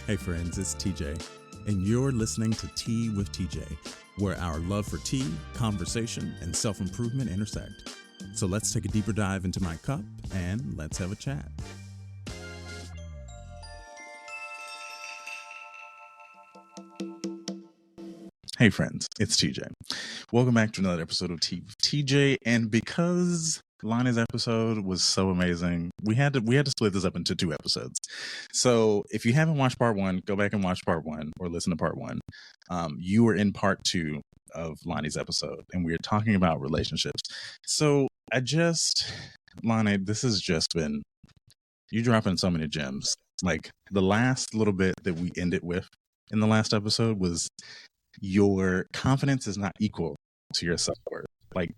Hey friends, it's TJ, and you're listening to Tea with TJ, where our love for tea, conversation, and self-improvement intersect. So let's take a deeper dive into my cup and let's have a chat. Hey friends, it's TJ. Welcome back to another episode of Tea with TJ, and because Lonnie's episode was so amazing, we had to split this up into 2 episodes. So if you haven't watched part 1, go back and watch part 1 or listen to part 1. You were in part 2 of Lonnie's episode, and we were talking about relationships. So Lonnie, this has just been, you dropping so many gems. Like the last little bit that we ended with in the last episode was your confidence is not equal to your self-worth. Like,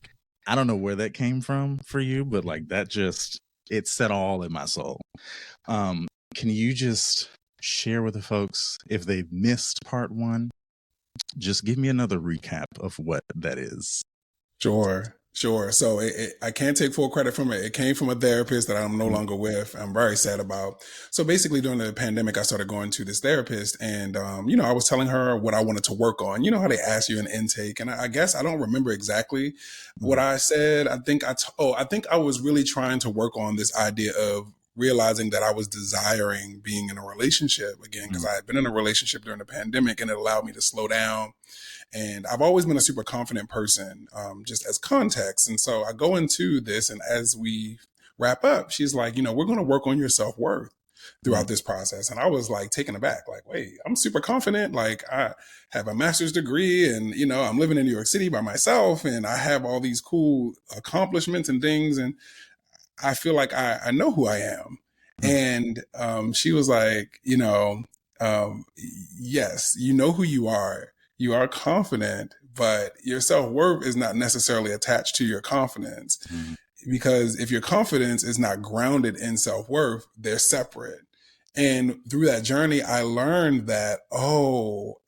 I don't know where that came from for you, but like that just, it set all in my soul. Can you just share with the folks, if they've missed part 1, just give me another recap of what that is. Sure. So I can't take full credit from it. It came from a therapist that I'm no longer with. I'm very sad about. So basically during the pandemic, I started going to this therapist and, I was telling her what I wanted to work on. You know how they ask you an intake, and I guess I don't remember exactly what I said. I think I was really trying to work on this idea of realizing that I was desiring being in a relationship again, because I had been in a relationship during the pandemic and it allowed me to slow down. And I've always been a super confident person, just as context. And so I go into this, and as we wrap up, she's like, we're going to work on your self-worth throughout this process. And I was like taken aback, like, wait, I'm super confident. Like I have a master's degree and, I'm living in New York City by myself and I have all these cool accomplishments and things. And I feel like I know who I am. And she was like, yes, you know who you are. You are confident, but your self-worth is not necessarily attached to your confidence. Because if your confidence is not grounded in self-worth, they're separate. And through that journey, I learned that,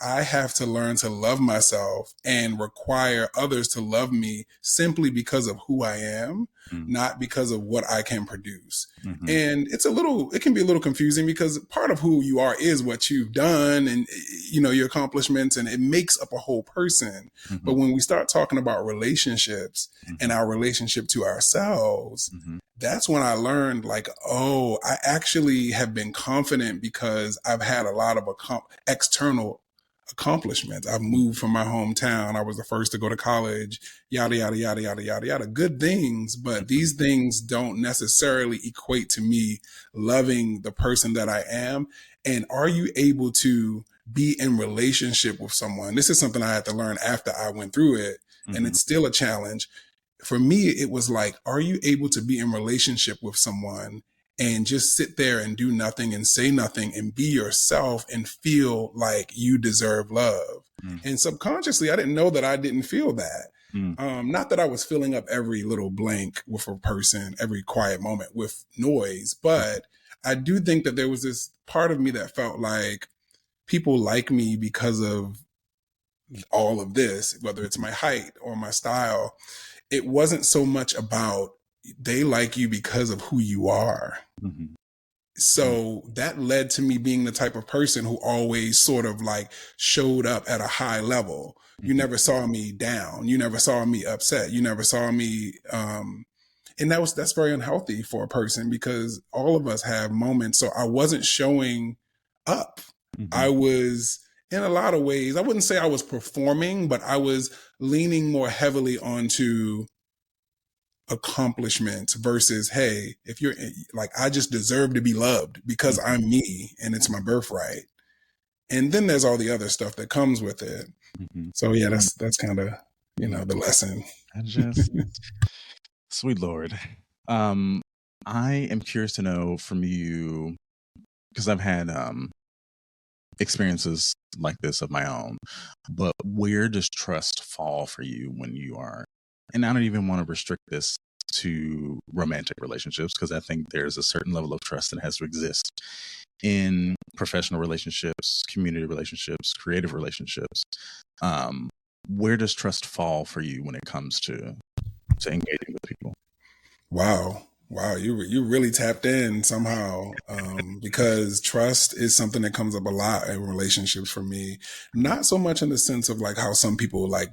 I have to learn to love myself and require others to love me simply because of who I am, not because of what I can produce. And it can be a little confusing because part of who you are is what you've done and, your accomplishments, and it makes up a whole person. But when we start talking about relationships and our relationship to ourselves, that's when I learned like, I actually have been confident because I've had a lot of external accomplishments. I've moved from my hometown. I was the first to go to college, yada, yada, yada, yada, yada, yada. Good things, but these things don't necessarily equate to me loving the person that I am. And are you able to be in relationship with someone? This is something I had to learn after I went through it. And it's still a challenge. For me, it was like, are you able to be in relationship with someone and just sit there and do nothing and say nothing and be yourself and feel like you deserve love? And subconsciously, I didn't know that I didn't feel that. Not that I was filling up every little blank with a person, every quiet moment with noise, but I do think that there was this part of me that felt like people like me because of all of this, whether it's my height or my style. It wasn't so much about they like you because of who you are. So that led to me being the type of person who always sort of like showed up at a high level. You never saw me down. You never saw me upset. You never saw me. And that's very unhealthy for a person because all of us have moments. So I wasn't showing up. I was, in a lot of ways, I wouldn't say I was performing, but I was leaning more heavily onto accomplishments versus, hey, if you're like, I just deserve to be loved because I'm me and it's my birthright. And then there's all the other stuff that comes with it. So yeah, that's kind of, the lesson. Sweet Lord. I am curious to know from you, because I've had experiences like this of my own, but where does trust fall for you when you are, and I don't even want to restrict this to romantic relationships, because I think there's a certain level of trust that has to exist in professional relationships, community relationships, creative relationships. Where does trust fall for you when it comes to engaging with people? Wow. Wow, you really tapped in somehow, because trust is something that comes up a lot in relationships for me. Not so much in the sense of like how some people like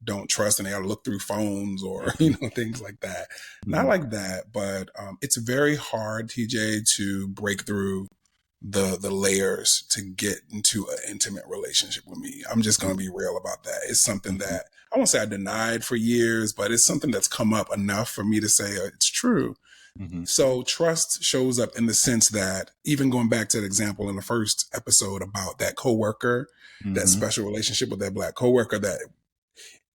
don't trust and they got to look through phones or things like that. Not Mhm. like that, but it's very hard, TJ, to break through the layers to get into an intimate relationship with me. I'm just going to be real about that. It's something Mhm. that I won't say I denied for years, but it's something that's come up enough for me to say it's true. Mhm. So trust shows up in the sense that even going back to the example in the first episode about that coworker, that Mhm. special relationship with that black coworker, that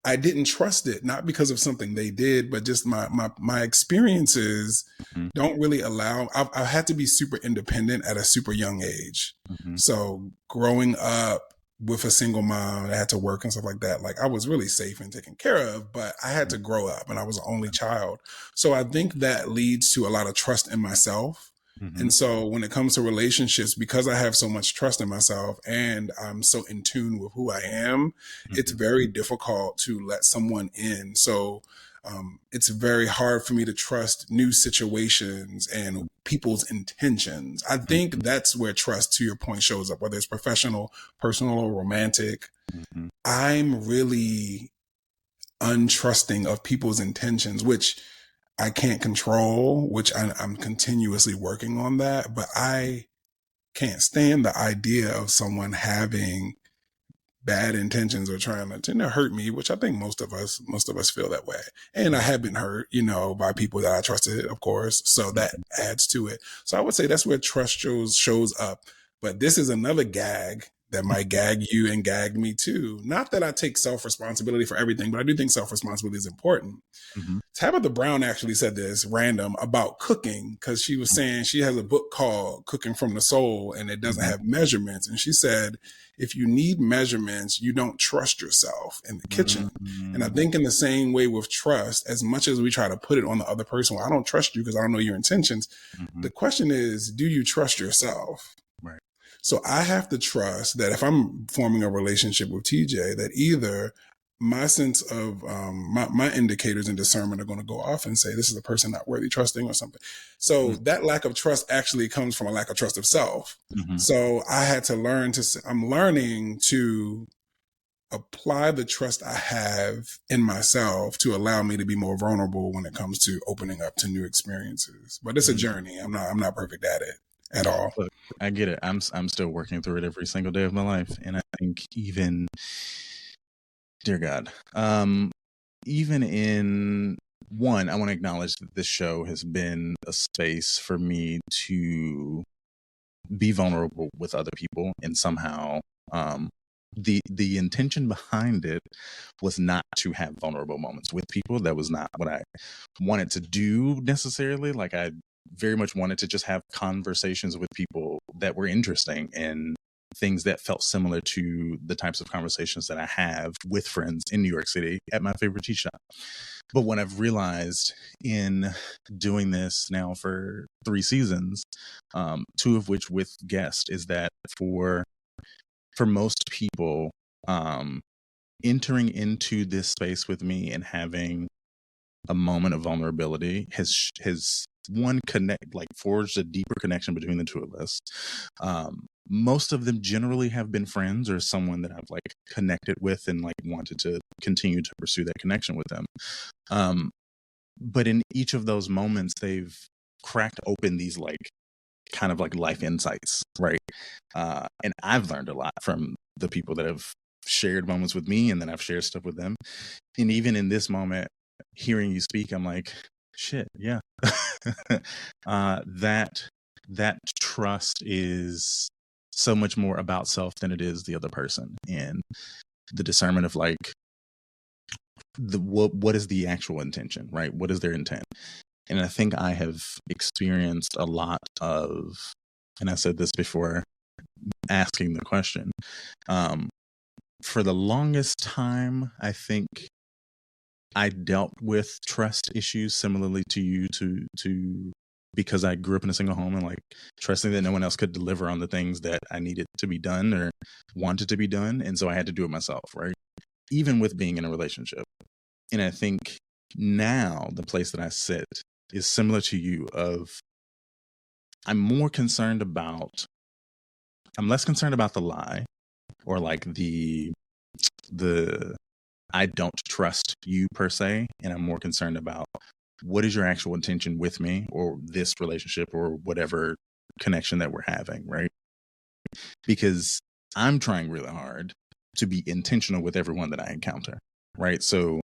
I didn't trust it, not because of something they did, but just my experiences Mhm. don't really allow. I had to be super independent at a super young age. Mhm. So growing up with a single mom, I had to work and stuff like that. Like I was really safe and taken care of, but I had to grow up, and I was the only child. So I think that leads to a lot of trust in myself. Mhm. And so when it comes to relationships, because I have so much trust in myself and I'm so in tune with who I am, it's Mhm. very difficult to let someone in. So it's very hard for me to trust new situations and people's intentions. I think Mhm. that's where trust, to your point, shows up, whether it's professional, personal, or romantic. Mhm. I'm really untrusting of people's intentions, which I can't control, which I'm continuously working on that. But I can't stand the idea of someone having bad intentions or trying to hurt me, which I think most of us feel that way. And I Right. have been hurt, by people that I trusted, of course. So that adds to it. So I would say that's where trust shows up. But this is another gag that might gag you and gag me too. Not that I take self responsibility for everything, but I do think self responsibility is important. Mhm. Tabitha Brown actually said this random about cooking, because she was saying she has a book called Cooking from the Soul and it doesn't Mhm. have measurements. And she said, if you need measurements, you don't trust yourself in the kitchen. And I Mhm. think in the same way with trust, as much as we try to put it on the other person, well, I don't trust you because I don't know your intentions. Mhm. The question is, do you trust yourself? Right. So I have to trust that if I'm forming a relationship with TJ, that either my sense of my indicators and discernment are going to go off and say this is a person not worthy trusting or something. So Mhm. that lack of trust actually comes from a lack of trust of self. Mhm. So I had to I'm learning to apply the trust I have in myself to allow me to be more vulnerable when it comes to opening up to new experiences. But it's a Mhm. journey. I'm not perfect at it at all. Look, I get it. I'm still working through it every single day of my life, and I think even, dear God, even in one, I want to acknowledge that this show has been a space for me to be vulnerable with other people, and somehow, um, the intention behind it was not to have vulnerable moments with people. That was not what I wanted to do necessarily. Like I very much wanted to just have conversations with people that were interesting and things that felt similar to the types of conversations that I have with friends in New York City at my favorite tea shop. But what I've realized in doing this now for 3 seasons, two of which with guests, is that for most people, um, entering into this space with me and having a moment of vulnerability has one connect like forged a deeper connection between the two of us. Most of them generally have been friends or someone that I've like connected with and like wanted to continue to pursue that connection with them. Um, but in each of those moments, they've cracked open these like kind of like life insights, right? And I've learned a lot from the people that have shared moments with me, and then I've shared stuff with them. And even in this moment, hearing you speak, I'm like, shit, yeah. That trust is so much more about self than it is the other person, and the discernment of like what is the actual intention, right? What is their intent? And I think I have experienced a lot of, and I said this before asking the question, um, for the longest time, I think I dealt with trust issues similarly to you, to because I grew up in a single home and like trusting that no one else could deliver on the things that I needed to be done or wanted to be done. And so I had to do it myself, right? Even with being in a relationship. And I think now the place that I sit is similar to you. Of I'm less concerned about the lie, or like the I don't trust you per se, and I'm more concerned about what is your actual intention with me or this relationship or whatever connection that we're having, right? Because I'm trying really hard to be intentional with everyone that I encounter, right? So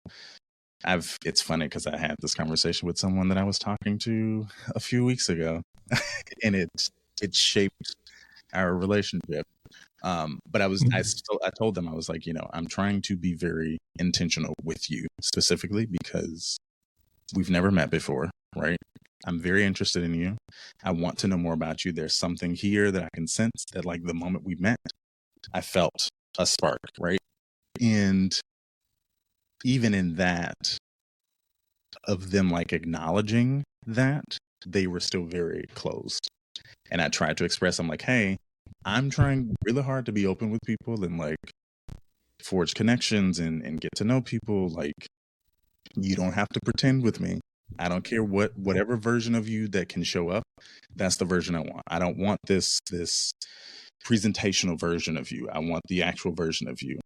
it's funny because I had this conversation with someone that I was talking to a few weeks ago, and it shaped our relationship. But I told them, I was like, I'm trying to be very intentional with you specifically because we've never met before, right? I'm very interested in you. I want to know more about you. There's something here that I can sense that, like, the moment we met, I felt a spark, right? And even in that, of them like acknowledging that, they were still very closed. And I tried to express, I'm like, hey, I'm trying really hard to be open with people and like forge connections and get to know people. Like, you don't have to pretend with me. I don't care whatever version of you that can show up. That's the version I want. I don't want this presentational version of you. I want the actual version of you,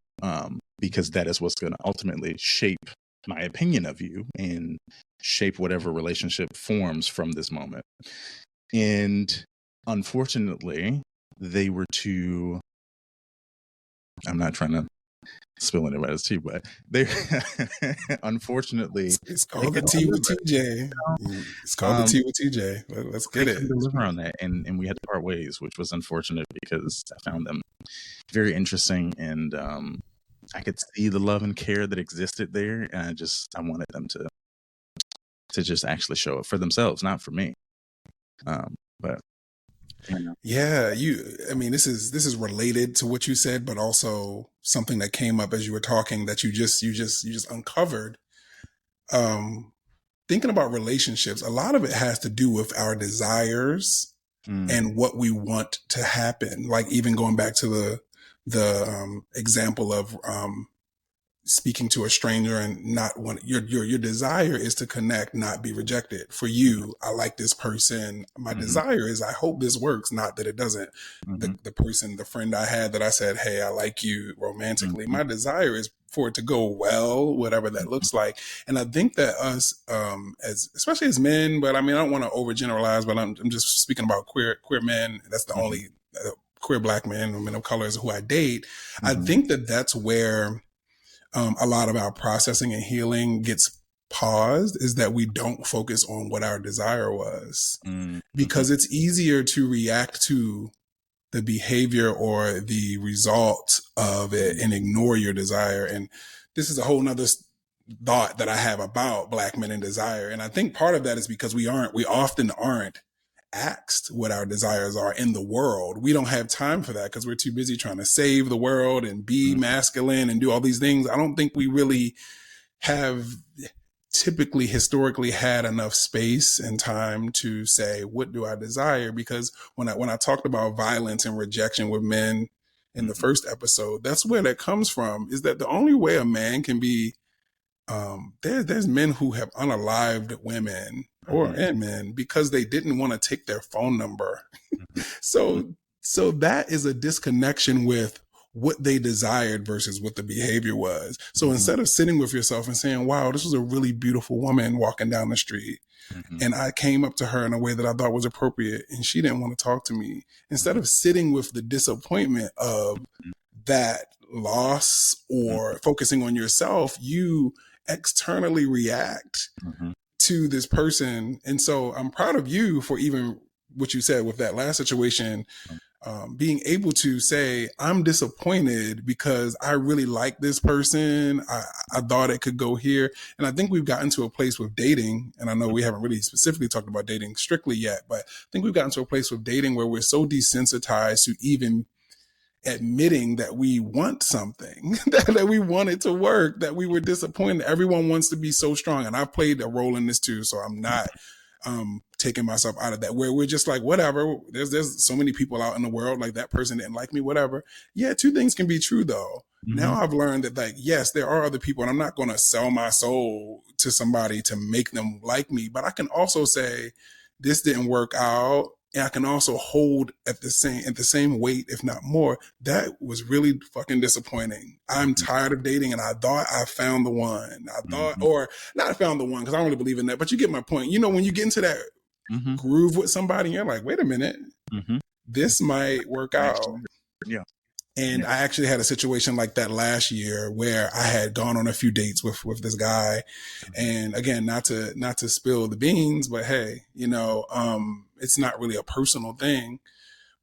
because that is what's going to ultimately shape my opinion of you and shape whatever relationship forms from this moment. And unfortunately, they were too. I'm not trying to spill anybody's tea, but they unfortunately, it's called the tea with TJ. It's called the tea with TJ. Let's get it. Deliver on that, and we had to part ways, which was unfortunate because I found them very interesting, and I could see the love and care that existed there, and I wanted them to just actually show up for themselves, not for me. But yeah, I mean, this is related to what you said, but also something that came up as you were talking that you just uncovered. Thinking about relationships, a lot of it has to do with our desires and what we want to happen. Like, even going back to the example of speaking to a stranger and not want your desire is to connect, not be rejected. For you, I like this person. My desire is I hope this works, not that it doesn't. The friend I had that I said, hey, I like you romantically. My desire is for it to go well, whatever that looks like. And I think that us, especially as men, but I mean, I don't want to overgeneralize, but I'm just speaking about queer men. That's the only queer Black men, women of color who I date. I think that that's where a lot of our processing and healing gets paused, is that we don't focus on what our desire was, because it's easier to react to the behavior or the result of it and ignore your desire. And this is a whole nother thought that I have about Black men and desire. And I think part of that is because we often aren't asked what our desires are in the world. We don't have time for that because we're too busy trying to save the world and be masculine and do all these things. I don't think we really have typically historically had enough space and time to say, what do I desire? Because when I talked about violence and rejection with men in the first episode, that's where that comes from, is that the only way a man can be, there's men who have unalived women and men because they didn't want to take their phone number. So that is a disconnection with what they desired versus what the behavior was. So instead of sitting with yourself and saying, wow, this was a really beautiful woman walking down the street, and I came up to her in a way that I thought was appropriate and she didn't want to talk to me, instead of sitting with the disappointment of that loss or focusing on yourself, you externally react to this person. And so I'm proud of you for even what you said with that last situation, being able to say, I'm disappointed because I really like this person. I thought it could go here. And I think we've gotten to a place with dating, and I know we haven't really specifically talked about dating strictly yet, but I think we've gotten to a place with dating where we're so desensitized to even admitting that we want something, that we want it to work, that we were disappointed. Everyone wants to be so strong. And I've played a role in this too. So I'm not taking myself out of that, where we're just like, whatever, there's so many people out in the world, like that person didn't like me, whatever. Yeah, two things can be true though. Now I've learned that, like, yes, there are other people, and I'm not going to sell my soul to somebody to make them like me, but I can also say this didn't work out. And I can also hold at the same weight, if not more. That was really fucking disappointing. I'm tired of dating, and I thought I found the one. I thought, or not found the one, because I don't really believe in that. But you get my point. You know, when you get into that groove with somebody, and you're like, wait a minute, this might work out. Yeah. And I actually had a situation like that last year where I had gone on a few dates with this guy. And again, not to spill the beans, but hey, you know, it's not really a personal thing.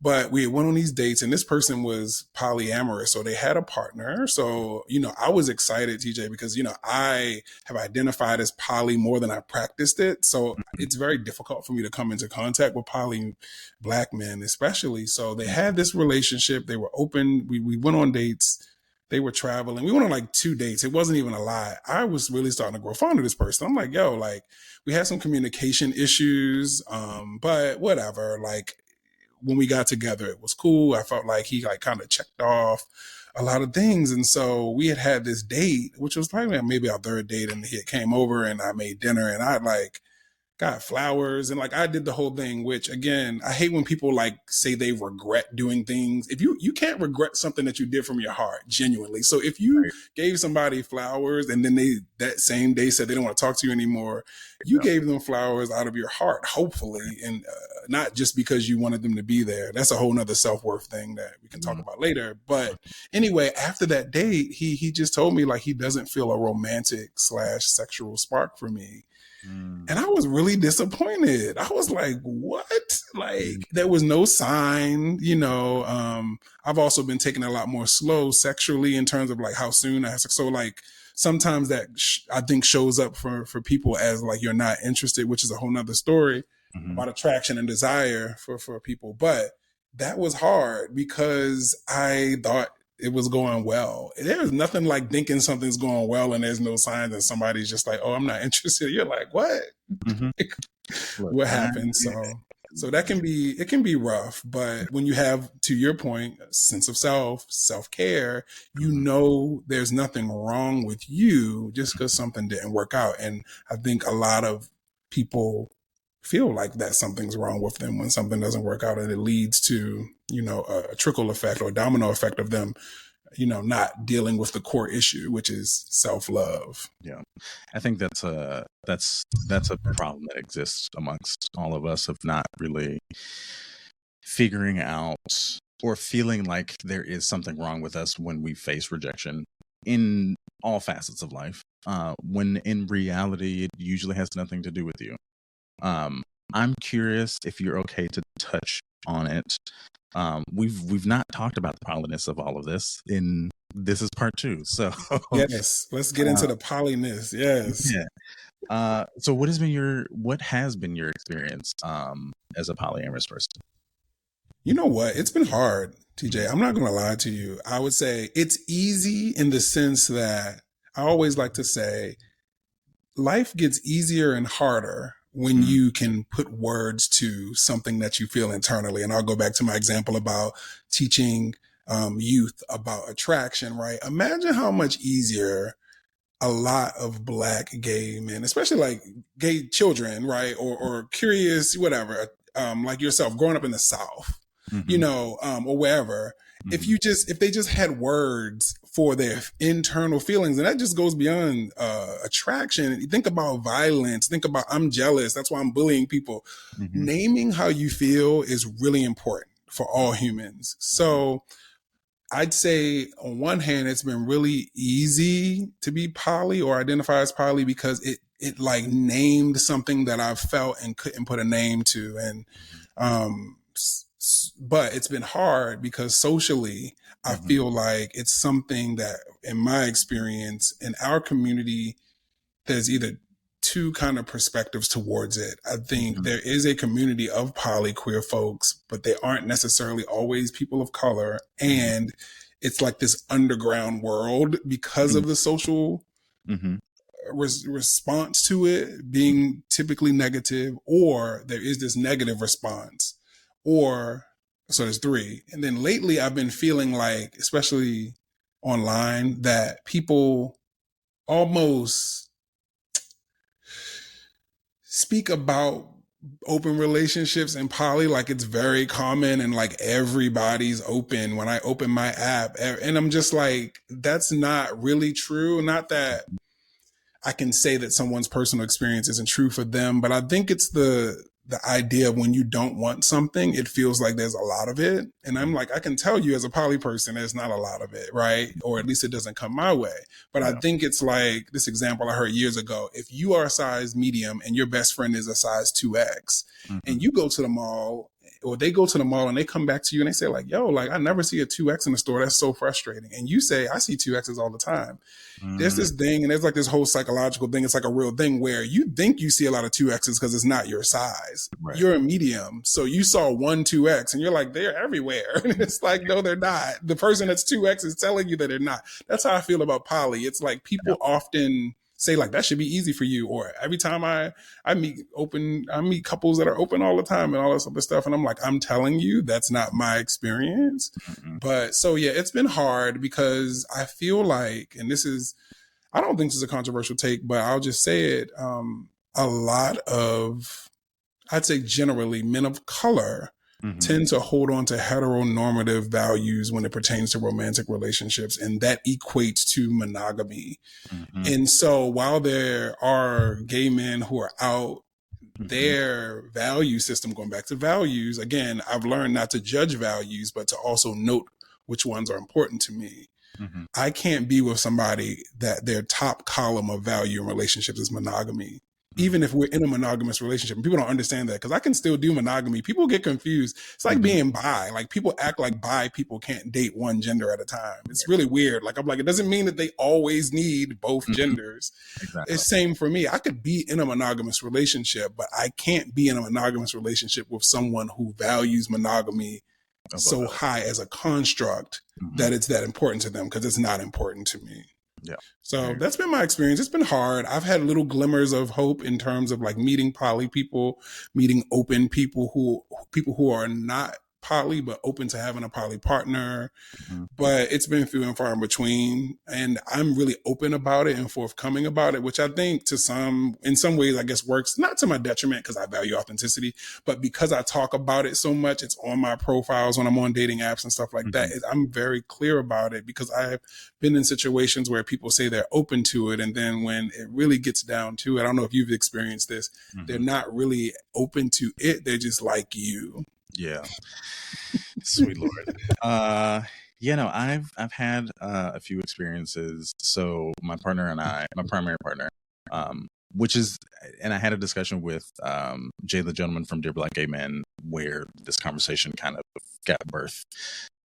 But we went on these dates, and this person was polyamorous. So they had a partner. So, you know, I was excited, TJ, because, you know, I have identified as poly more than I practiced it. So it's very difficult for me to come into contact with poly Black men, especially. So they had this relationship. They were open. We went on dates. They were traveling. We went on like 2 dates. It wasn't even a lie. I was really starting to grow fond of this person. I'm like, yo, like, we had some communication issues, but whatever. Like, when we got together, it was cool. I felt like he like kind of checked off a lot of things. And so we had this date, which was like maybe our third date, and he came over and I made dinner, and I like got flowers, and like I did the whole thing, which again, I hate when people like say they regret doing things. If you can't regret something that you did from your heart, genuinely. So if you gave somebody flowers and then they that same day said they don't want to talk to you anymore, you gave them flowers out of your heart, hopefully, and not just because you wanted them to be there. That's a whole nother self-worth thing that we can talk about later. But anyway, after that date, he just told me like he doesn't feel a romantic / sexual spark for me. And I was really disappointed. I was like, what? Like, there was no sign, you know. I've also been taking a lot more slow sexually in terms of like how soon I have sex. So like sometimes that I think shows up for people as like you're not interested, which is a whole nother story about attraction and desire for people. But that was hard because I thought it was going well. There's nothing like thinking something's going well and there's no signs, and somebody's just like, oh, I'm not interested. You're like, what? What happened? So that can be rough. But when you have, to your point, a sense of self-care, you know there's nothing wrong with you just because something didn't work out. And I think a lot of people feel like that something's wrong with them when something doesn't work out, and it leads to, you know, a trickle effect or domino effect of them, you know, not dealing with the core issue, which is self-love. Yeah, I think that's a problem that exists amongst all of us, of not really figuring out or feeling like there is something wrong with us when we face rejection in all facets of life, when in reality it usually has nothing to do with you. I'm curious if you're okay to touch on it. We've not talked about the polyness of all of this. This is part 2. So yes, let's get into the polyness. Yes. Yeah. So what has been your experience as a polyamorous person? You know what? It's been hard, TJ. I'm not going to lie to you. I would say it's easy in the sense that I always like to say life gets easier and harder when you can put words to something that you feel internally. And I'll go back to my example about teaching youth about attraction, right? Imagine how much easier a lot of Black gay men, especially like gay children, right? Or curious, whatever, like yourself growing up in the South, you know, or wherever. If they just had words for their internal feelings, and that just goes beyond attraction. Think about violence. Think about, I'm jealous, that's why I'm bullying people. Naming how you feel is really important for all humans. So I'd say on one hand, it's been really easy to be poly or identify as poly because it like named something that I've felt and couldn't put a name to. And, but it's been hard because socially, I feel like it's something that, in my experience, in our community, there's either two kind of perspectives towards it. I think there is a community of poly queer folks, but they aren't necessarily always people of color. And it's like this underground world because of the social response to it being typically negative, or there is this negative response, or so there's three. And then lately I've been feeling like, especially online, that people almost speak about open relationships and poly like it's very common and like everybody's open when I open my app. And I'm just like, that's not really true. Not that I can say that someone's personal experience isn't true for them, but I think it's the idea of when you don't want something, it feels like there's a lot of it. And I'm like, I can tell you as a poly person, there's not a lot of it, right? Or at least it doesn't come my way. But I think it's like this example I heard years ago. If you are a size medium and your best friend is a size 2X, and you go to the mall, or they go to the mall and they come back to you and they say like, yo, like I never see a 2X in the store. That's so frustrating. And you say, I see 2Xs all the time. There's this thing, and there's like this whole psychological thing. It's like a real thing where you think you see a lot of 2Xs because it's not your size. Right. You're a medium. So you saw one 2X and you're like, they're everywhere. And it's like, no, they're not. The person that's 2X is telling you that they're not. That's how I feel about poly. It's like people often say like, that should be easy for you. Or every time I meet couples that are open all the time and all this other stuff. And I'm like, I'm telling you, that's not my experience. But so yeah, it's been hard because I feel like, and this is, I don't think this is a controversial take, but I'll just say it. A lot of, I'd say generally men of color tend to hold on to heteronormative values when it pertains to romantic relationships. And that equates to monogamy. And so while there are gay men who are out, their value system, going back to values, again, I've learned not to judge values, but to also note which ones are important to me. I can't be with somebody that their top column of value in relationships is monogamy. Even if we're in a monogamous relationship, and people don't understand that, because I can still do monogamy. People get confused. It's like being bi. Like people act like bi people can't date one gender at a time. It's really weird. Like I'm like, it doesn't mean that they always need both genders. Exactly. It's same for me. I could be in a monogamous relationship, but I can't be in a monogamous relationship with someone who values monogamy so high as a construct that it's that important to them, because it's not important to me. Yeah. So that's been my experience. It's been hard. I've had little glimmers of hope in terms of like meeting poly people, meeting open people who are not poly but open to having a poly partner. But it's been few and far in between, and I'm really open about it and forthcoming about it, which I think in some ways I guess works, not to my detriment because I value authenticity, but because I talk about it so much, it's on my profiles when I'm on dating apps and stuff like that. I'm very clear about it because I've been in situations where people say they're open to it, and then when it really gets down to it, I don't know if you've experienced this, they're not really open to it. They're just like you. Yeah. Sweet Lord. I've had a few experiences. So my partner and my primary partner, which is, and I had a discussion with Jay, the gentleman from Dear Black Gay Men, where this conversation kind of got birth.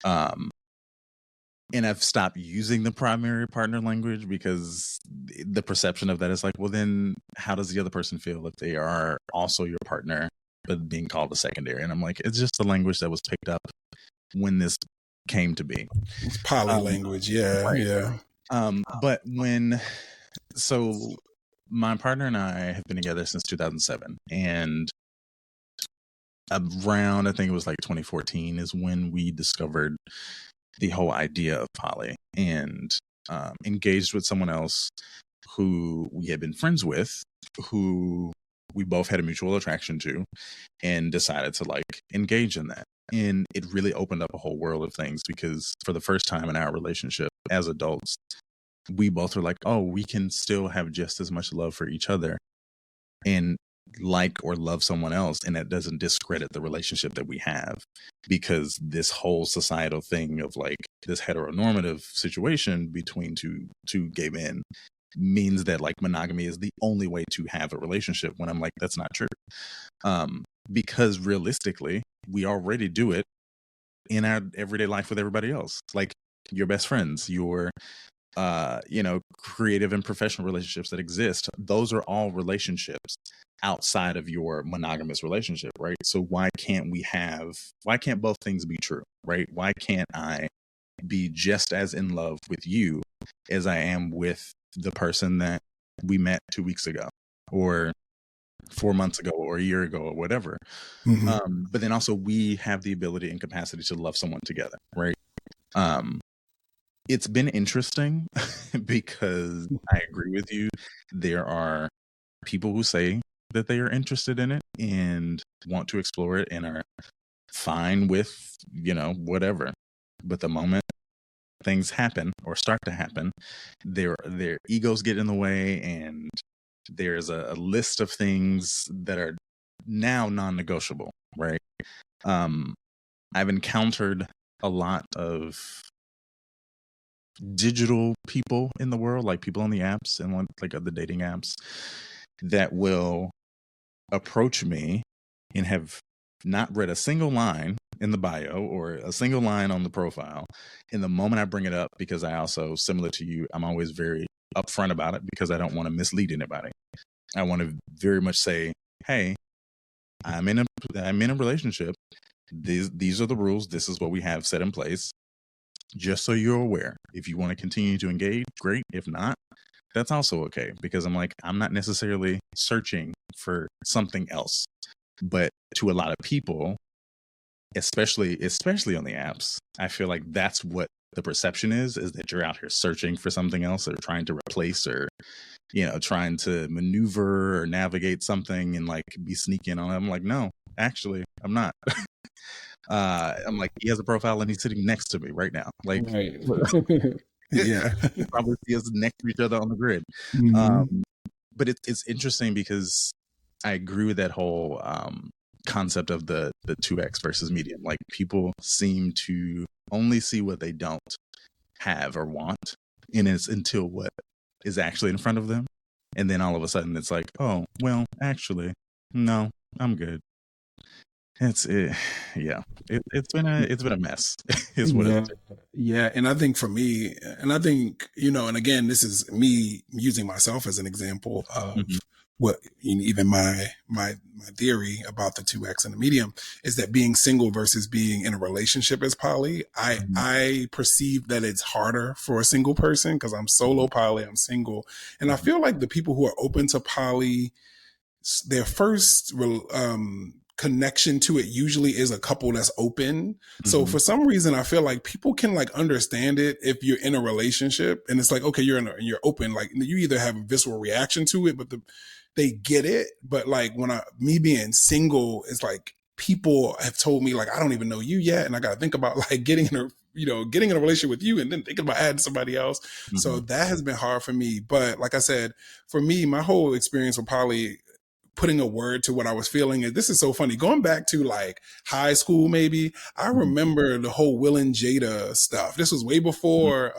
And I've stopped using the primary partner language because the perception of that is like, well, then how does the other person feel if they are also your partner, but being called a secondary? And I'm like, it's just the language that was picked up when this came to be. It's poly language. Yeah. Right. Yeah. But so my partner and I have been together since 2007, and around, I think it was like 2014 is when we discovered the whole idea of poly, and engaged with someone else who we had been friends with, who we both had a mutual attraction to, and decided to like engage in that. And it really opened up a whole world of things, because for the first time in our relationship as adults, we both were like, oh, we can still have just as much love for each other and like or love someone else, and that doesn't discredit the relationship that we have, because this whole societal thing of like this heteronormative situation between two gay men means that like monogamy is the only way to have a relationship, when I'm like, that's not true. Because realistically, we already do it in our everyday life with everybody else, like your best friends, your creative and professional relationships that exist. Those are all relationships outside of your monogamous relationship, right? So why can't both things be true, right? Why can't I be just as in love with you as I am with the person that we met 2 weeks ago or 4 months ago or a year ago or whatever. But then also we have the ability and capacity to love someone together, right? It's been interesting because I agree with you. There are people who say that they are interested in it and want to explore it and are fine with, whatever. But the moment things happen or start to happen, their egos get in the way, and there's a list of things that are now non-negotiable, right? I've encountered a lot of digital people in the world, like people on the apps and like other dating apps, that will approach me and have not read a single line in the bio or a single line on the profile. In the moment I bring it up, because I also, similar to you, I'm always very upfront about it because I don't want to mislead anybody. I want to very much say, hey, I'm in a relationship. These are the rules. This is what we have set in place. Just so you're aware, if you want to continue to engage, great. If not, that's also okay, because I'm not necessarily searching for something else. But to a lot of people, especially on the apps, I feel like that's what the perception is that you're out here searching for something else or trying to replace or, trying to maneuver or navigate something and like be sneaking on it. I'm like, no, actually, I'm not. I'm like, he has a profile and he's sitting next to me right now. Like, right. Yeah. you probably see us next to each other on the grid. But it's interesting because I agree with that whole concept of the 2X versus medium. Like, people seem to only see what they don't have or want, and it's until what is actually in front of them, and then all of a sudden it's like, oh well, actually, no, I'm good. It's been a mess. Is what Yeah. it's. Yeah. And I think for me, and I think, and again, this is me using myself as an example of what, even my theory about the 2X and the medium is that being single versus being in a relationship as poly, I perceive that it's harder for a single person because I'm solo poly, I'm single. And I feel like the people who are open to poly, their first connection to it usually is a couple that's open. So for some reason, I feel like people can like understand it if you're in a relationship and it's like, okay, you're open. Like, you either have a visceral reaction to it, but they get it. But like me being single, it's like people have told me like, I don't even know you yet. And I got to think about like getting in a relationship with you and then thinking about adding somebody else. So that has been hard for me. But like I said, for me, my whole experience with poly, putting a word to what I was feeling. And this is so funny. Going back to like high school, maybe, I remember the whole Will and Jada stuff. This was way before,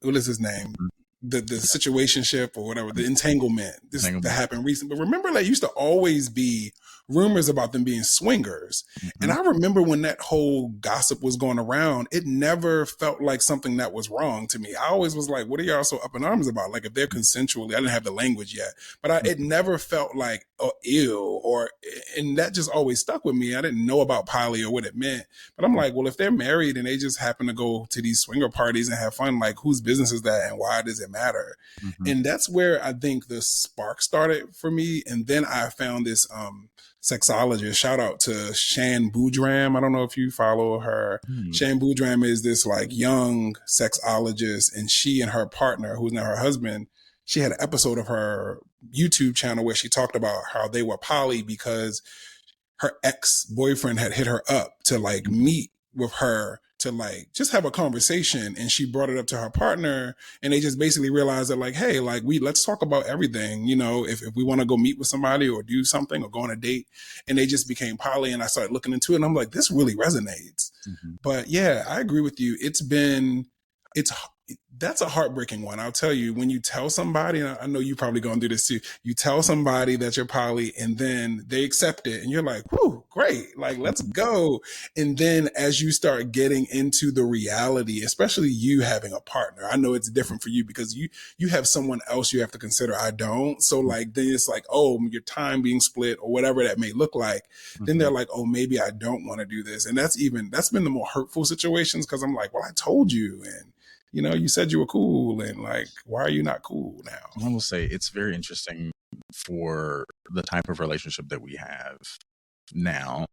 what is his name? The situationship or whatever, the entanglement. That happened recently. But remember, that used to always be rumors about them being swingers. And I remember when that whole gossip was going around, it never felt like something that was wrong to me. I always was like, what are y'all so up in arms about? Like, if they're consensually, I didn't have the language yet, but it never felt like, oh, ew, and that just always stuck with me. I didn't know about poly or what it meant, but I'm like, well, if they're married and they just happen to go to these swinger parties and have fun, like, whose business is that and why does it matter? And that's where I think the spark started for me. And then I found this, sexologist. Shout out to Shan Boudram. I don't know if you follow her. Shan Boudram is this like young sexologist, and she and her partner, who's now her husband, she had an episode of her YouTube channel where she talked about how they were poly because her ex-boyfriend had hit her up to like meet with her to like just have a conversation, and she brought it up to her partner, and they just basically realized that like, hey, like, let's talk about everything, if we want to go meet with somebody or do something or go on a date. And they just became poly, and I started looking into it, and I'm like, this really resonates. But yeah, I agree with you. That's a heartbreaking one. I'll tell you, when you tell somebody, and I know you probably going through this too, you tell somebody that you're poly and then they accept it and you're like, whoo, great. Like, let's go. And then as you start getting into the reality, especially you having a partner, I know it's different for you because you have someone else you have to consider. I don't. So like, then it's like, oh, your time being split or whatever that may look like. Then they're like, oh, maybe I don't want to do this. And that's been the more hurtful situations because I'm like, well, I told you. And you said you were cool, and like, why are you not cool now? I will say it's very interesting for the type of relationship that we have now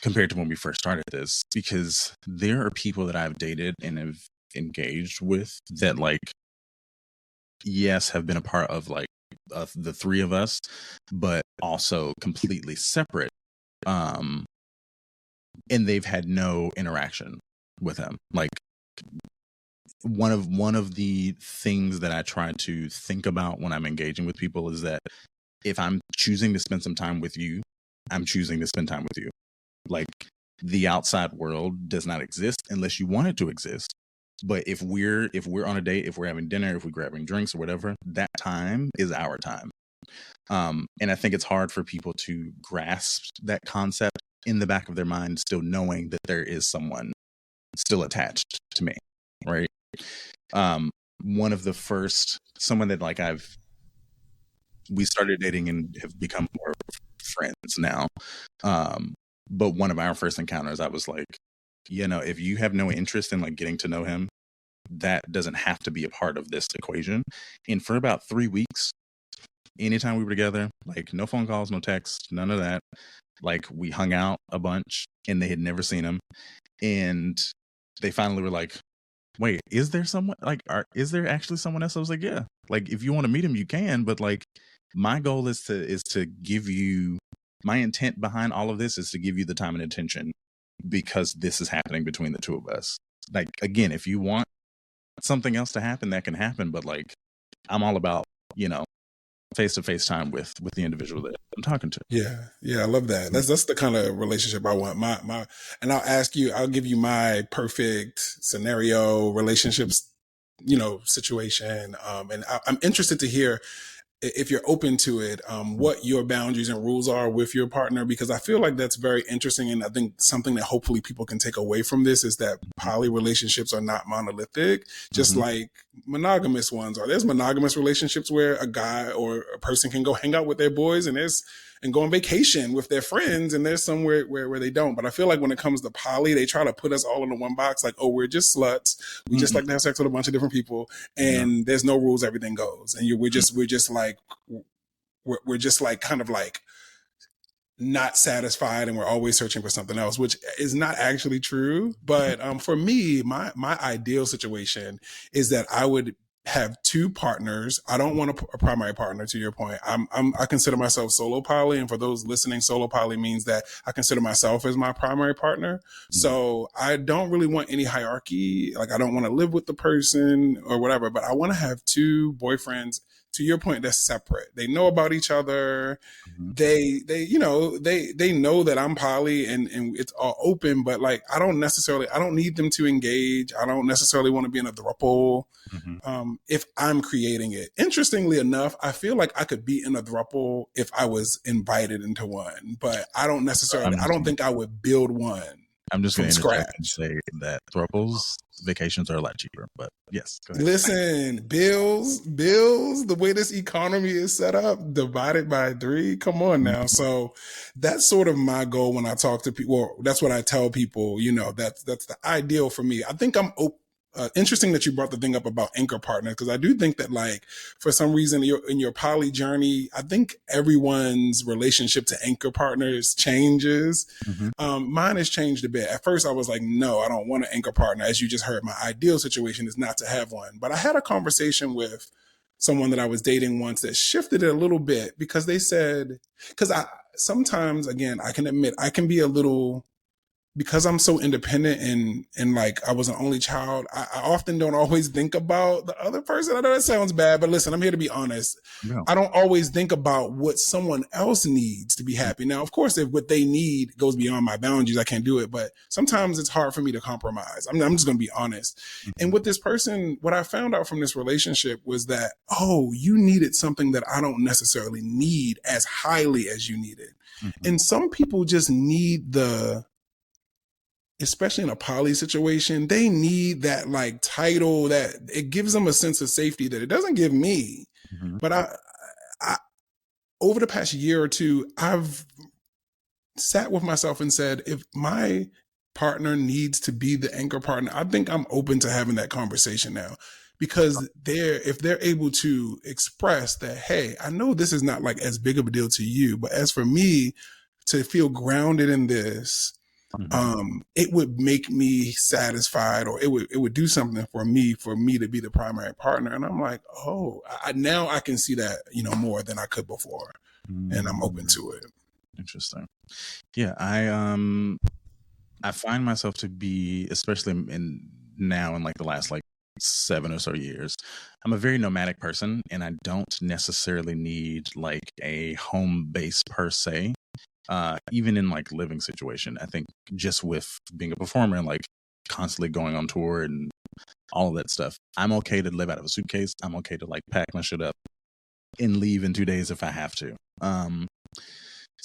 compared to when we first started this, because there are people that I've dated and have engaged with that, like, yes, have been a part of like the three of us, but also completely separate. And they've had no interaction with him. Like, one of the things that I try to think about when I'm engaging with people is that if I'm choosing to spend some time with you, I'm choosing to spend time with you. Like, the outside world does not exist unless you want it to exist. But if we're on a date, if we're having dinner, if we're grabbing drinks or whatever, that time is our time. And I think it's hard for people to grasp that concept in the back of their mind, still knowing that there is someone still attached to me, right? One of the first, someone that like we started dating and have become more friends now. But one of our first encounters, I was like, if you have no interest in like getting to know him, that doesn't have to be a part of this equation. And for about 3 weeks, anytime we were together, like no phone calls, no texts, none of that. Like, we hung out a bunch and they had never seen him. And they finally were like, wait, is there someone, like, is there actually someone else? I was like, yeah, like, if you want to meet him, you can, but like, my goal is to give you, my intent behind all of this is to give you the time and attention, because this is happening between the two of us. Like, again, if you want something else to happen, that can happen, but like, I'm all about, face-to-face time with the individual that I'm talking to. Yeah, I love that. That's the kind of relationship I want. And I'll give you my perfect scenario relationships, situation. And I'm interested to hear, if you're open to it, what your boundaries and rules are with your partner, because I feel like that's very interesting. And I think something that hopefully people can take away from this is that poly relationships are not monolithic, just like monogamous ones are. There's monogamous relationships where a guy or a person can go hang out with their boys and go on vacation with their friends, and there's somewhere where they don't. But I feel like when it comes to poly, they try to put us all into one box, like, oh, we're just sluts. We just like to have sex with a bunch of different people, and there's no rules, everything goes. And we're just like kind of like not satisfied, and we're always searching for something else, which is not actually true. But for me, my ideal situation is that I would have two partners. I don't want a primary partner, to your point. I consider myself solo poly. And for those listening, solo poly means that I consider myself as my primary partner. So I don't really want any hierarchy. Like, I don't want to live with the person or whatever, but I want to have two boyfriends, to your point, that's separate. They know about each other. They know that I'm poly, and it's all open, but like, I don't need them to engage. I don't necessarily want to be in a throuple. If I'm creating it. Interestingly enough, I feel like I could be in a throuple if I was invited into one, but I don't think I would build one. I'm just from going to interject and scratch. say that thruples vacations are a lot cheaper, but yes, go ahead. Listen, bills, the way this economy is set up, divided by 3. Come on now. So that's sort of my goal when I talk to people. Well, that's what I tell people, that's the ideal for me. I think I'm interesting that you brought the thing up about anchor partners, because I do think that, like, for some reason in your poly journey, I think everyone's relationship to anchor partners changes. Mine has changed a bit. At first I was like, no, I don't want an anchor partner. As you just heard, my ideal situation is not to have one. But I had a conversation with someone that I was dating once that shifted it a little bit, because they said, because sometimes, again, I can admit I can be a little, because I'm so independent and like I was an only child, I often don't always think about the other person. I know that sounds bad, but listen, I'm here to be honest. No. I don't always think about what someone else needs to be happy. Now, of course, if what they need goes beyond my boundaries, I can't do it. But sometimes it's hard for me to compromise. I'm just going to be honest. And with this person, what I found out from this relationship was that, oh, you needed something that I don't necessarily need as highly as you need it. And some people just need especially in a poly situation, they need that like title that it gives them a sense of safety that it doesn't give me. But I over the past year or two, I've sat with myself and said, if my partner needs to be the anchor partner, I think I'm open to having that conversation now, because if they're able to express that, hey, I know this is not like as big of a deal to you, but as for me to feel grounded in this, it would make me satisfied, or it would do something for me to be the primary partner. And I'm like, oh, now I can see that, more than I could before. And I'm open to it. Interesting. Yeah. I find myself to be, especially now in like the last like 7 or so years, I'm a very nomadic person, and I don't necessarily need like a home base per se. Even in like living situation, I think just with being a performer and like constantly going on tour and all of that stuff, I'm okay to live out of a suitcase. I'm okay to like pack my shit up and leave in 2 days if I have to.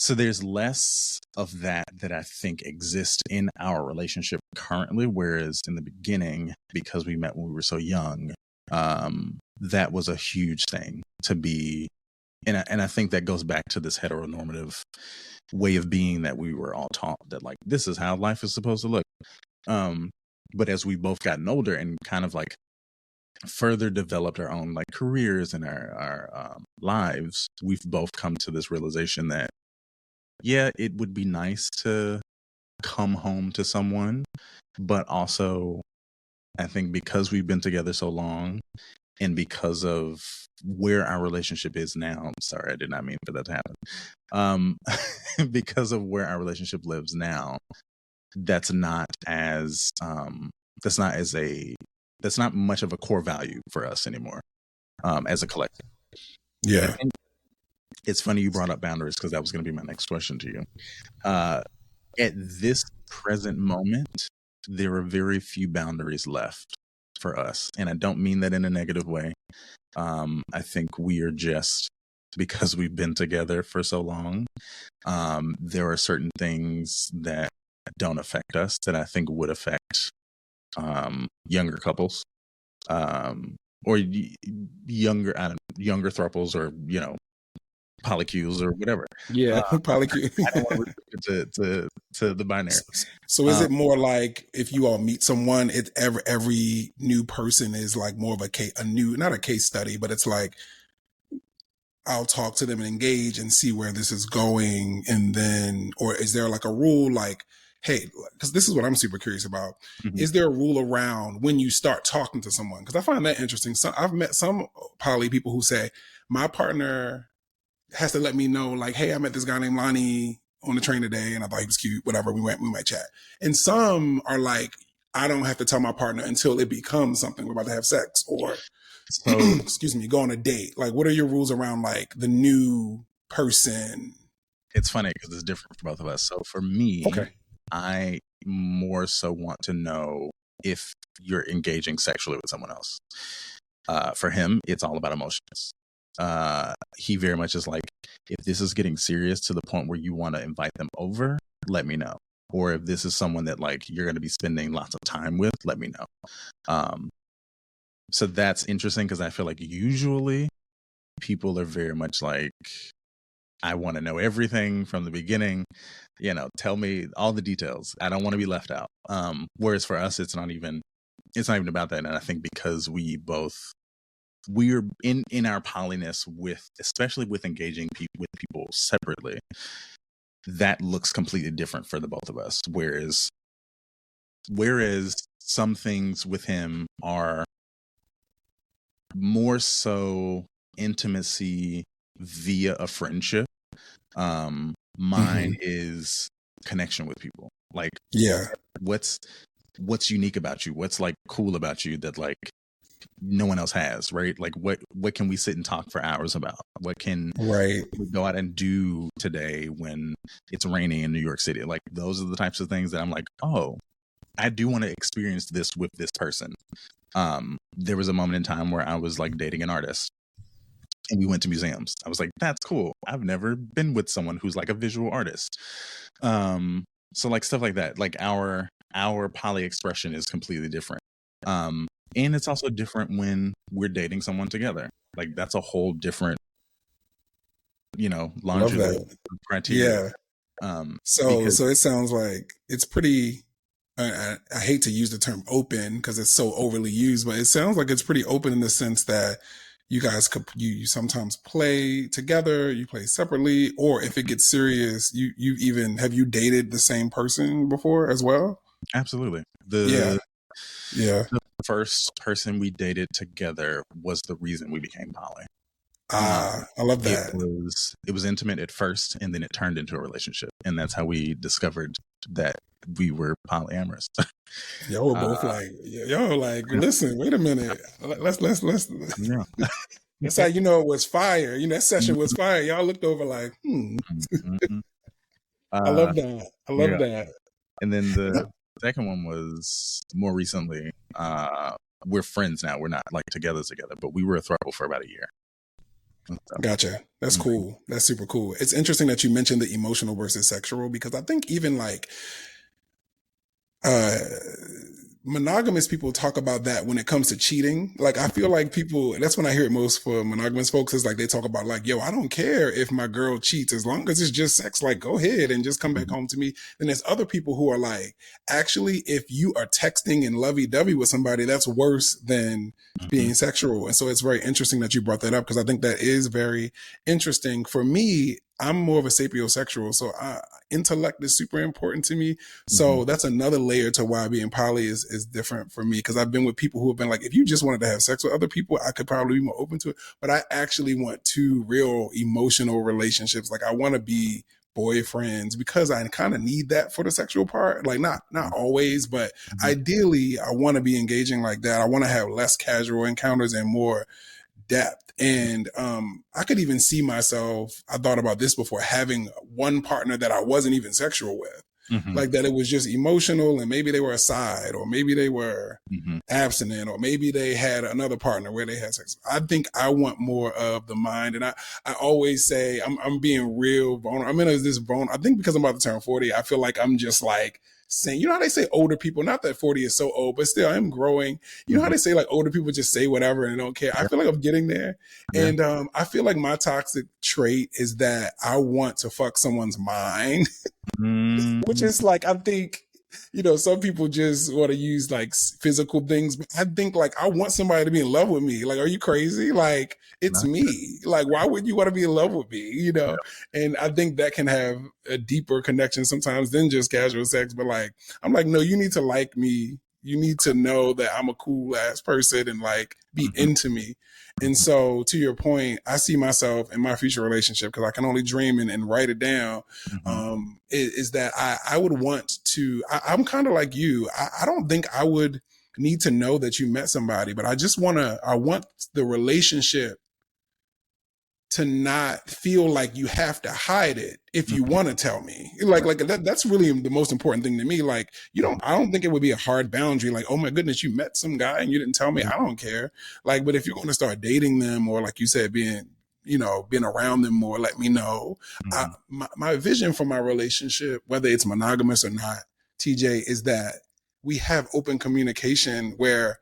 So there's less of that I think exists in our relationship currently, whereas in the beginning, because we met when we were so young, that was a huge thing to be. And I think that goes back to this heteronormative way of being that we were all taught, that like this is how life is supposed to look. But as we both gotten older and kind of like further developed our own like careers and our lives, we've both come to this realization that, yeah, it would be nice to come home to someone, but also I think because we've been together so long and because of where our relationship is now, sorry, I did not mean for that to happen. Because of where our relationship lives now, that's not much of a core value for us anymore, as a collective. Yeah. It's funny you brought up boundaries, because that was going to be my next question to you. At this present moment, there are very few boundaries left for us. And I don't mean that in a negative way. I think we are just, because we've been together for so long, there are certain things that don't affect us that I think would affect younger couples, or younger thruples, or polycules or whatever. Yeah, polycule. I don't want to restrict it to the binary. So is it more like if you all meet someone, it's every new person is like more of not a case study, but it's like I'll talk to them and engage and see where this is going, and then, or is there like a rule, like, hey, because this is what I'm super curious about. Is there a rule around when you start talking to someone? Because I find that interesting. So I've met some poly people who say, my partner has to let me know, like, hey, I met this guy named Lonnie on the train today and I thought he was cute, whatever, we might chat. And some are like, I don't have to tell my partner until it becomes something, we're about to have sex, or excuse me, go on a date. Like, what are your rules around like the new person? It's funny because it's different for both of us. So for me, okay, I more so want to know if you're engaging sexually with someone else. For him, it's all about emotions. He very much is like, if this is getting serious to the point where you want to invite them over, let me know. Or if this is someone that like you're going to be spending lots of time with, let me know. So that's interesting, because I feel like usually people are very much like, I want to know everything from the beginning, tell me all the details. I don't want to be left out. Whereas for us, it's not even about that. And I think because we're in our polyness, especially with engaging with people separately, that looks completely different for the both of us. Whereas some things with him are more so intimacy via a friendship. Mine is connection with people. Like, yeah, what's unique about you? What's like cool about you that like no one else has, right? Like what can we sit and talk for hours about? What can we go out and do today when it's raining in New York City? Like, those are the types of things that I'm like, oh, I do want to experience this with this person. There was a moment in time where I was like dating an artist and we went to museums. I was like, that's cool. I've never been with someone who's like a visual artist. So like stuff like that, like our poly expression is completely different. And it's also different when we're dating someone together. Like, that's a whole different, laundry list of criteria. Yeah. So it sounds like it's pretty I hate to use the term open because it's so overly used, but it sounds like it's pretty open in the sense that you guys could, you sometimes play together, you play separately, or if it gets serious, you even, have you dated the same person before as well? Absolutely. Yeah. Yeah. The first person we dated together was the reason we became poly. I love It that. was intimate at first, and then it turned into a relationship, and that's how we discovered that we were polyamorous. Y'all were both like, yo, like, listen, wait a minute. Let's Yeah. that's how you know it was fire. You know, that session was fire. Y'all looked over like, Mhm. I love that. I love Yeah. that. And then the second one was more recently. We're friends now. We're not like together, but we were a throuple for about a year. So, Gotcha. That's cool. That's super cool. It's interesting that you mentioned the emotional versus sexual, because I think even like monogamous people talk about that when it comes to cheating. Like, I feel like people, that's when I hear it most for monogamous folks, is like they talk about like, yo, I don't care if my girl cheats as long as it's just sex, like go ahead and just come back home to me. Then there's other people who are like, actually, if you are texting and lovey-dovey with somebody, that's worse than being sexual. And so it's very interesting that you brought that up, because I think that is very interesting. For me, I'm more of a sapiosexual, so intellect is super important to me. So that's another layer to why being poly is different for me, because I've been with people who have been like, if you just wanted to have sex with other people, I could probably be more open to it. But I actually want two real emotional relationships. Like, I want to be boyfriends, because I kind of need that for the sexual part. Like, not always, but ideally I want to be engaging like that. I want to have less casual encounters and more depth. And I could even see myself, I thought about this before, having one partner that I wasn't even sexual with. Like, that it was just emotional, and maybe they were a side, or maybe they were abstinent, or maybe they had another partner where they had sex. I think I want more of the mind. And I always say I'm being real vulnerable. I'm in this vulnerable. I think because I'm about to turn 40, I feel like I'm just like saying, you know how they say older people, not that 40 is so old, but still I am growing. You know how they say like older people just say whatever and don't care. I feel like I'm getting there. And I feel like my toxic trait is that I want to fuck someone's mind. Which is like, I think, you know, some people just want to use like physical things, but I think like I want somebody to be in love with me. Like, are you crazy? Like, it's me. Like, why would you want to be in love with me? You know? And I think that can have a deeper connection sometimes than just casual sex. But like, I'm like, no, you need to like me. You need to know that I'm a cool ass person and like be into me. And so, to your point, I see myself in my future relationship, because I can only dream and write it down. Is that I would want to, I'm kind of like you. I don't think I would need to know that you met somebody, but I want the relationship to not feel like you have to hide it if you want to tell me. Like that's really the most important thing to me. Like, I don't think it would be a hard boundary. Like, oh my goodness, you met some guy and you didn't tell me. I don't care. Like, but if you're going to start dating them, or like you said, being around them more, let me know. My vision for my relationship, whether it's monogamous or not, TJ, is that we have open communication where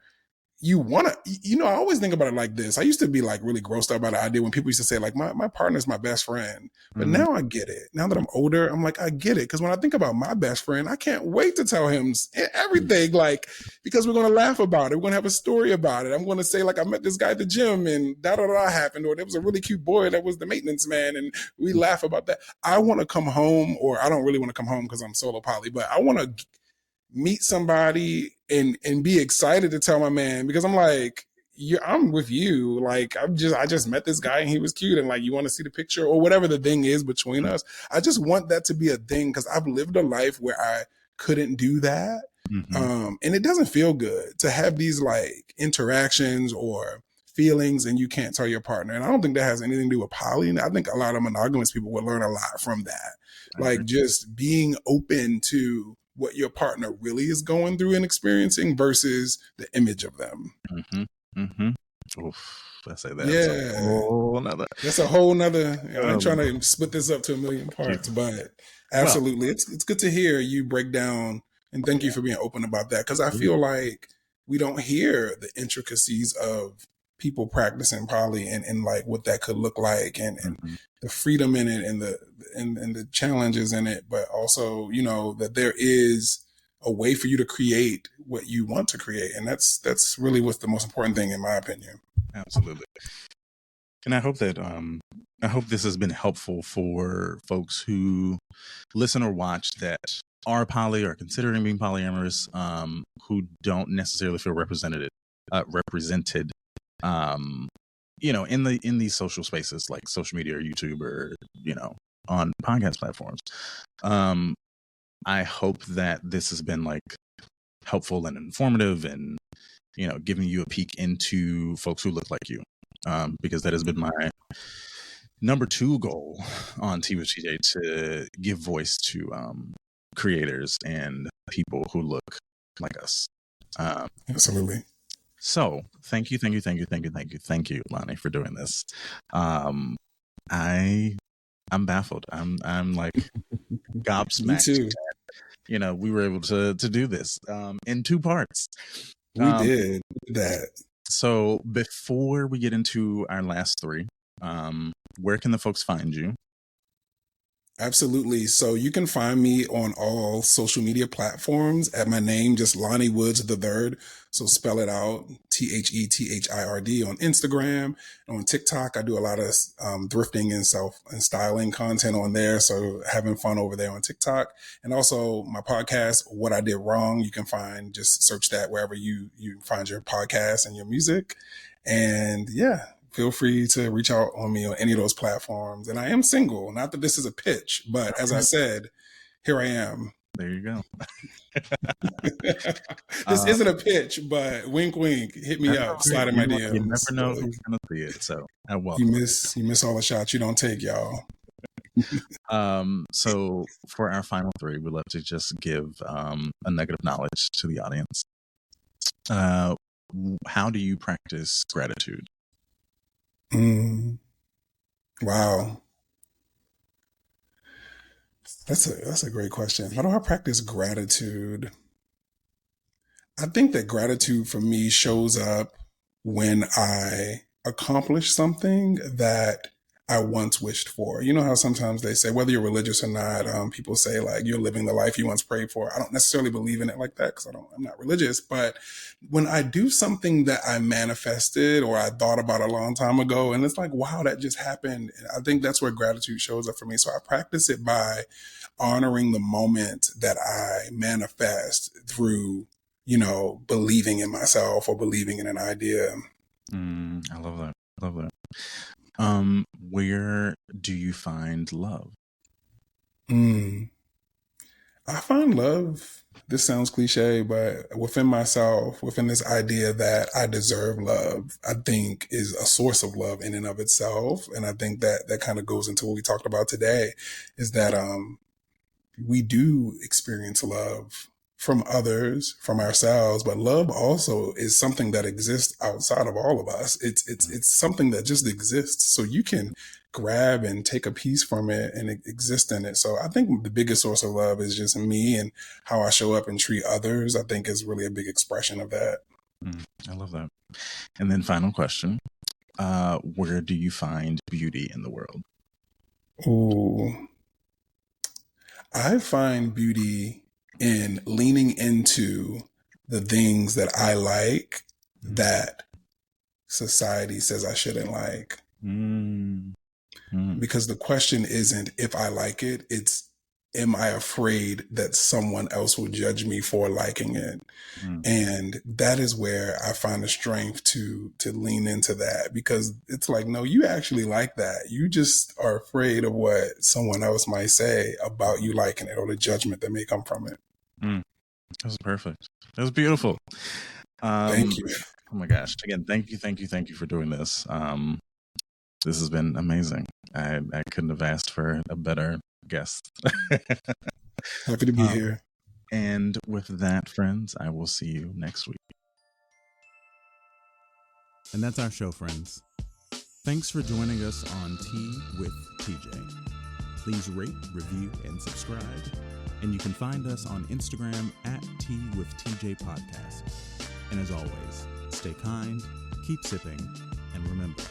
you want to, I always think about it like this. I used to be like really grossed out by the idea when people used to say like, my partner's my best friend. But now I get it. Now that I'm older, I'm like, I get it. Because when I think about my best friend, I can't wait to tell him everything, like, because we're going to laugh about it. We're going to have a story about it. I'm going to say like, I met this guy at the gym and da happened, or there was a really cute boy that was the maintenance man, and we laugh about that. I want to come home, or I don't really want to come home because I'm solo poly, but I want to meet somebody and be excited to tell my man, because I'm like, I'm with you. Like, I just met this guy and he was cute, and like, you want to see the picture or whatever the thing is between us. I just want that to be a thing, because I've lived a life where I couldn't do that. And it doesn't feel good to have these like interactions or feelings and you can't tell your partner. And I don't think that has anything to do with poly. And I think a lot of monogamous people would learn a lot from that. Like, just being open to what your partner really is going through and experiencing versus the image of them. Oof, I say that. That's a whole nother. I ain't trying to split this up to a million parts, but absolutely, it's good to hear you break down, and thank you for being open about that, because I feel like we don't hear the intricacies of people practicing poly and like what that could look like, and the freedom in it, and the challenges in it, but also that there is a way for you to create what you want to create. And that's really what's the most important thing, in my opinion. Absolutely. And I hope that I hope this has been helpful for folks who listen or watch that are poly or considering being polyamorous, who don't necessarily feel represented, in these social spaces like social media or YouTube or, on podcast platforms. I hope that this has been like helpful and informative and, giving you a peek into folks who look like you. Because that has been my number 2 goal on Tea with TJ, to give voice to creators and people who look like us. Absolutely. So thank you, Lonnie, for doing this. I'm baffled. I'm like gobsmacked. Me too. We were able to do this in 2 parts. We did that. So before we get into our last 3, where can the folks find you? Absolutely. So you can find me on all social media platforms at my name, just Lonnie Woods III. So spell it out, THETHIRD, on Instagram. On TikTok, I do a lot of thrifting and styling content on there. So having fun over there on TikTok. And also my podcast, What I Did Wrong, you can find, just search that wherever you find your podcast and your music. And yeah, feel free to reach out on me on any of those platforms. And I am single. Not that this is a pitch, but as I said, here I am. There you go. This isn't a pitch, but wink, wink. Hit me up. Slide in my DMs. You never know who's going to see it. So I welcome. You miss all the shots you don't take, y'all. So for our final 3, we'd love to just give a nugget of knowledge to the audience. How do you practice gratitude? Wow. That's a great question. How do I practice gratitude? I think that gratitude for me shows up when I accomplish something that I once wished for. You know how sometimes they say, whether you're religious or not, people say like you're living the life you once prayed for. I don't necessarily believe in it like that because I'm not religious. But when I do something that I manifested or I thought about a long time ago, and it's like, wow, that just happened. I think that's where gratitude shows up for me. So I practice it by honoring the moment that I manifest through, believing in myself or believing in an idea. I love that. Where do you find love? I find love, this sounds cliche, but within myself, within this idea that I deserve love, I think is a source of love in and of itself. And I think that kind of goes into what we talked about today, is that we do experience love from others, from ourselves, but love also is something that exists outside of all of us. It's something that just exists. So you can grab and take a piece from it and exist in it. So I think the biggest source of love is just me, and how I show up and treat others, I think is really a big expression of that. I love that. And then final question, where do you find beauty in the world? Ooh, I find beauty in leaning into the things that I like that society says I shouldn't like. Because the question isn't if I like it, it's am I afraid that someone else will judge me for liking it? And that is where I find the strength to lean into that, because it's like, no, you actually like that. You just are afraid of what someone else might say about you liking it or the judgment that may come from it. That was perfect. That was beautiful. Thank you. Oh my gosh. Again, thank you for doing this. This has been amazing. I couldn't have asked for a better guest. Happy to be here. And with that, friends, I will see you next week. And that's our show, friends. Thanks for joining us on Tea with TJ. Please rate, review, and subscribe. And you can find us on Instagram at Tea with TJ Podcast. And as always, stay kind, keep sipping, and remember,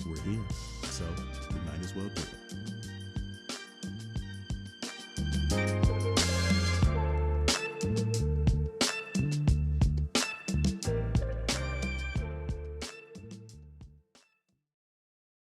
we're here, so we might as well do it.